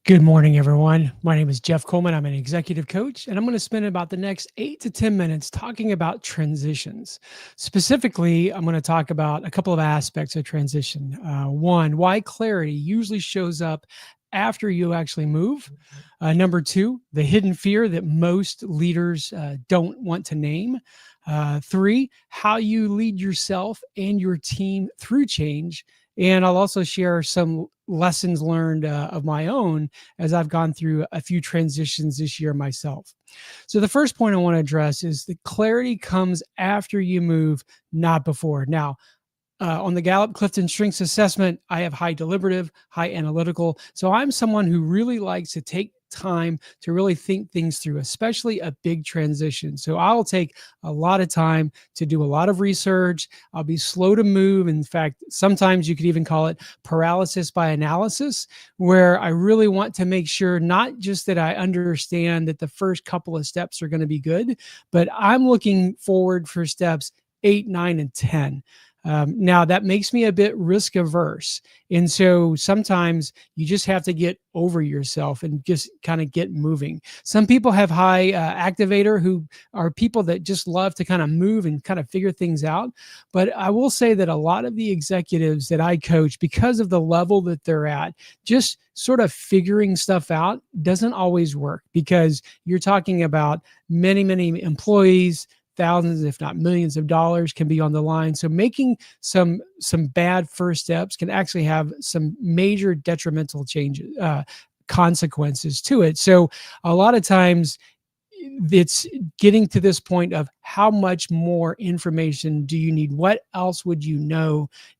Good morning, everyone. My name is Jeff Coleman. I'm an executive coach, and I'm going to spend about the next 8 to 10 minutes talking about transitions. Specifically, I'm going to talk about a couple of aspects of transition. One, why clarity usually shows up after you actually move. Number two, the hidden fear that most leaders don't want to name. Three, how you lead yourself and your team through change. And I'll also share some lessons learned of my own as I've gone through a few transitions this year myself. So, the first point I want to address is that clarity comes after you move, not before. Now, on the Gallup Clifton Strengths Assessment, I have high deliberative, high analytical. So I'm someone who really likes to take time to really think things through, especially a big transition. So I'll take a lot of time to do a lot of research. I'll be slow to move. In fact, sometimes you could even call it paralysis by analysis, where I really want to make sure not just that I understand that the first couple of steps are going to be good, but I'm looking forward for steps 8, 9, and 10. Now, that makes me a bit risk averse. And so sometimes you just have to get over yourself and just kind of get moving. Some people have high activator who are people that just love to kind of move and kind of figure things out. But I will say that a lot of the executives that I coach, because of the level that they're at, just sort of figuring stuff out doesn't always work, because you're talking about many, many employees. Thousands, if not millions of dollars can be on the line. So making some bad first steps can actually have some major detrimental changes, consequences to it. So a lot of times it's getting to this point of how much more information do you need? What else would you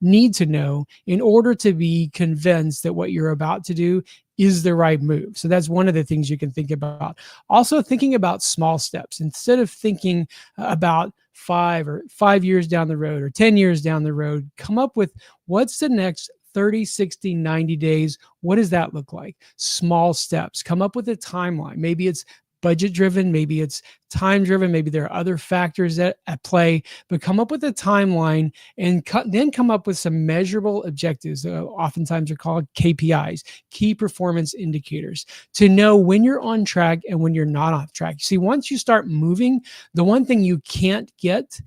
need to know in order to be convinced that what you're about to do is the right move? So that's one of the things you can think about. Also, thinking about small steps instead of thinking about 5 years down the road or 10 years down the road. Come up with what's the next 30, 60, 90 days. What does that look like? Small steps. Come up with a timeline. Maybe it's budget driven, maybe it's time driven, maybe there are other factors at play, but come up with a timeline and then come up with some measurable objectives. Oftentimes are called KPIs, key performance indicators, to know when you're on track and when you're not off track. See, once you start moving, the one thing you can't get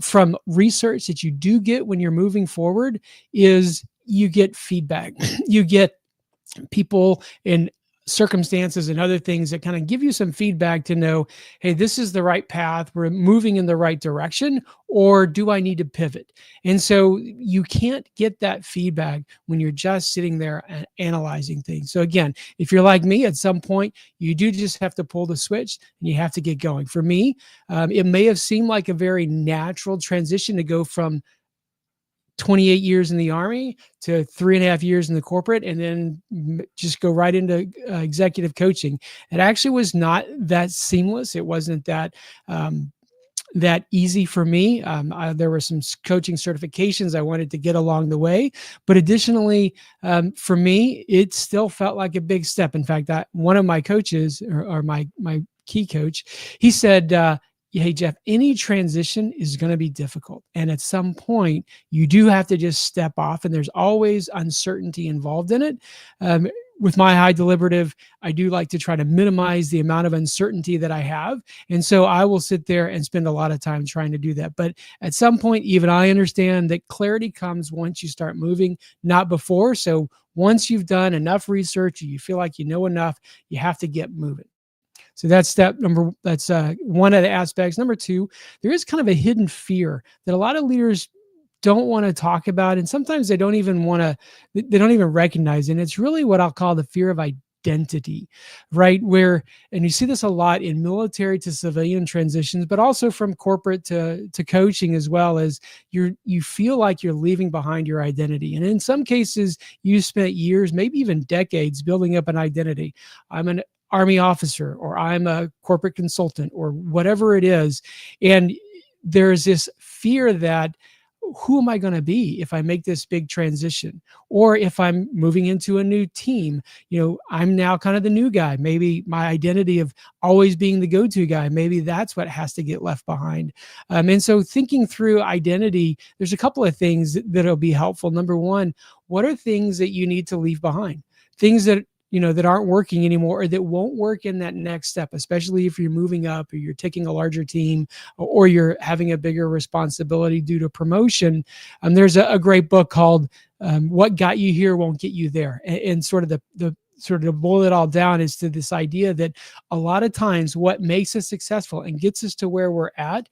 from research that you do get when you're moving forward is you get feedback. You get people in circumstances and other things that kind of give you some feedback to know, hey, this is the right path, we're moving in the right direction, or do I need to pivot? And so you can't get that feedback when you're just sitting there and analyzing things. So again, if you're like me, at some point you do just have to pull the switch and you have to get going. For me, it may have seemed like a very natural transition to go from 28 years in the Army to 3.5 years in the corporate, and then just go right into executive coaching. It actually was not that seamless. It wasn't that easy for me. There were some coaching certifications I wanted to get along the way, but additionally, for me, it still felt like a big step. In fact, one of my coaches, or my key coach, he said, hey, Jeff, any transition is going to be difficult. And at some point, you do have to just step off, and there's always uncertainty involved in it. With my high deliberative, I do like to try to minimize the amount of uncertainty that I have. And so I will sit there and spend a lot of time trying to do that. But at some point, even I understand that clarity comes once you start moving, not before. So once you've done enough research, you feel like you know enough, you have to get moving. So that's one of the aspects. Number two, there is kind of a hidden fear that a lot of leaders don't want to talk about, and sometimes they don't even recognize it. And it's really what I'll call the fear of identity, right? And you see this a lot in military to civilian transitions, but also from corporate to coaching as well, as you feel like you're leaving behind your identity. And in some cases, you spent years, maybe even decades, building up an identity. I'm an Army officer, or I'm a corporate consultant, or whatever it is. And there's this fear that, who am I going to be if I make this big transition? Or if I'm moving into a new team, I'm now kind of the new guy. Maybe my identity of always being the go-to guy, maybe that's what has to get left behind. And so thinking through identity, there's a couple of things that'll be helpful. Number one, what are things that you need to leave behind? Things that that aren't working anymore, or that won't work in that next step, especially if you're moving up or you're taking a larger team, or you're having a bigger responsibility due to promotion. There's a great book called What Got You Here Won't Get You There. And sort of the sort of to boil it all down is to this idea that a lot of times what makes us successful and gets us to where we're at,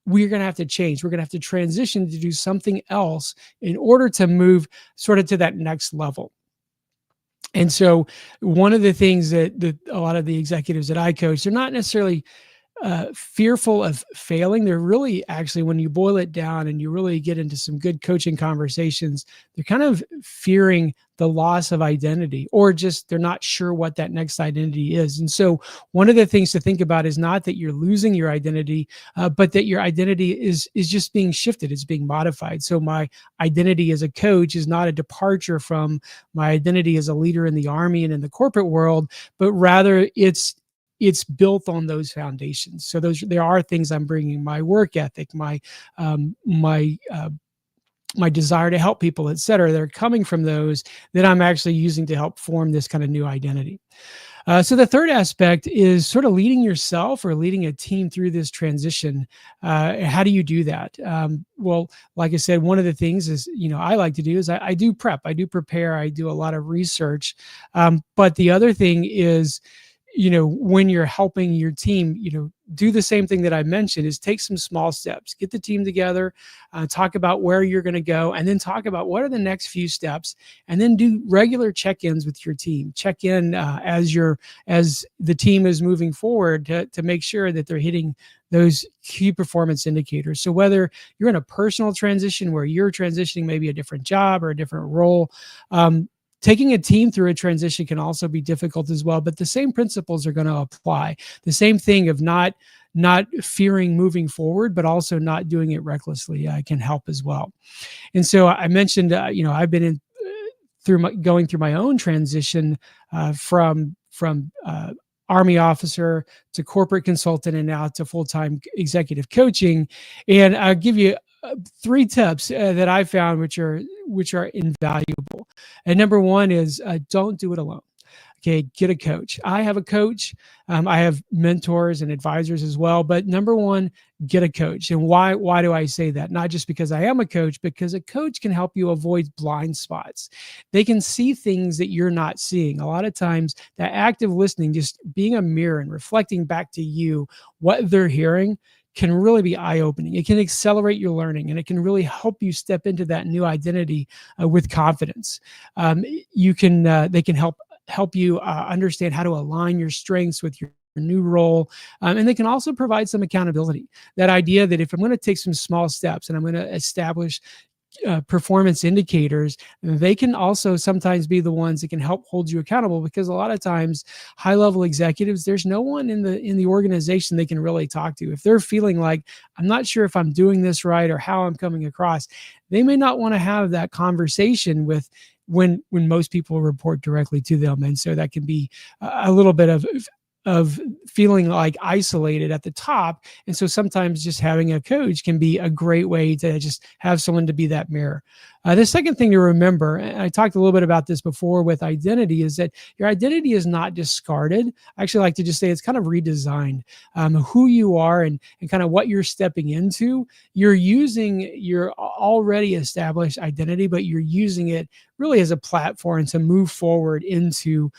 we're going to have to change. We're going to have to transition to do something else in order to move sort of to that next level. And so one of the things that a lot of the executives that I coach, they're not necessarily fearful of failing. They're really, actually, when you boil it down and you really get into some good coaching conversations, they're kind of fearing the loss of identity, or just they're not sure what that next identity is. And so one of the things to think about is not that you're losing your identity, but that your identity is just being shifted. It's being modified. So my identity as a coach is not a departure from my identity as a leader in the Army and in the corporate world, but rather it's built on those foundations. So there are things I'm bringing: my work ethic, my desire to help people, et cetera. They're coming from those that I'm actually using to help form this kind of new identity. So the third aspect is sort of leading yourself or leading a team through this transition. How do you do that? Well, like I said, one of the things is, I like to do is I do prep, I do prepare, I do a lot of research. But the other thing is, when you're helping your team, do the same thing that I mentioned: is take some small steps, get the team together, talk about where you're going to go, and then talk about what are the next few steps, and then do regular check-ins with your team. Check in as the team is moving forward to make sure that they're hitting those key performance indicators. So whether you're in a personal transition where you're transitioning maybe a different job or a different role, taking a team through a transition can also be difficult as well, but the same principles are going to apply. The same thing of not fearing moving forward, but also not doing it recklessly can help as well. And so I mentioned, I've been going through my own transition from Army officer to corporate consultant, and now to full-time executive coaching. And I'll give you 3 tips that I found, which are invaluable. And number one is don't do it alone. Okay, get a coach. I have a coach. I have mentors and advisors as well. But number one, get a coach. And why do I say that? Not just because I am a coach, because a coach can help you avoid blind spots. They can see things that you're not seeing. A lot of times, that active listening, just being a mirror and reflecting back to you what they're hearing, can really be eye-opening. It can accelerate your learning, and it can really help you step into that new identity with confidence. They can help you understand how to align your strengths with your new role. And they can also provide some accountability. That idea that if I'm going to take some small steps and I'm going to establish performance indicators, they can also sometimes be the ones that can help hold you accountable, because a lot of times high-level executives, there's no one in the organization they can really talk to. If they're feeling like, I'm not sure if I'm doing this right or how I'm coming across, they may not want to have that conversation with when most people report directly to them. And so that can be a little bit of feeling like isolated at the top. And so sometimes just having a coach can be a great way to just have someone to be that mirror. The second thing to remember, and I talked a little bit about this before with identity, is that your identity is not discarded. I actually like to just say it's kind of redesigned. Who you are and kind of what you're stepping into, you're using your already established identity, but you're using it really as a platform to move forward into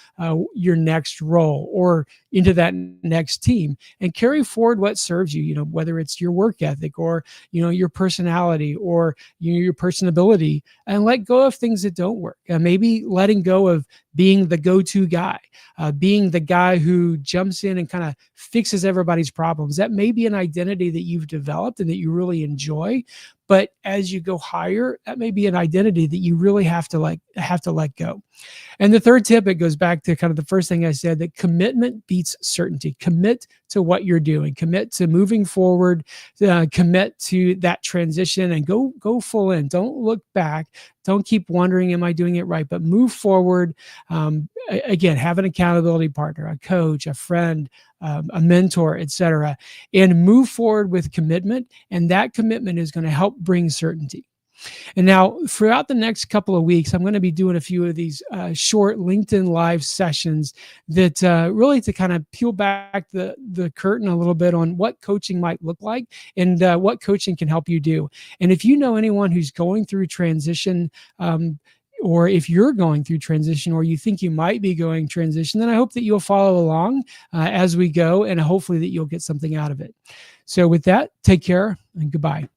your next role or into that next team, and carry forward what serves you, whether it's your work ethic or, your personality or your personability, and let go of things that don't work. Maybe letting go of being the go-to guy, being the guy who jumps in and kind of fixes everybody's problems. That may be an identity that you've developed and that you really enjoy. But as you go higher, that may be an identity that you really have to let go. And the third tip, it goes back to kind of the first thing I said, that commitment beats certainty. Commit to what you're doing. Commit to moving forward. Commit to that transition and go full in. Don't look back. Don't keep wondering, am I doing it right? But move forward. Again, have an accountability partner, a coach, a friend, a mentor, etc., and move forward with commitment. And that commitment is going to help bring certainty. And now, throughout the next couple of weeks, I'm going to be doing a few of these short LinkedIn Live sessions that really to kind of peel back the curtain a little bit on what coaching might look like and what coaching can help you do. And if you know anyone who's going through transition, or if you're going through transition or you think you might be going transition, then I hope that you'll follow along as we go, and hopefully that you'll get something out of it. So with that, take care and goodbye.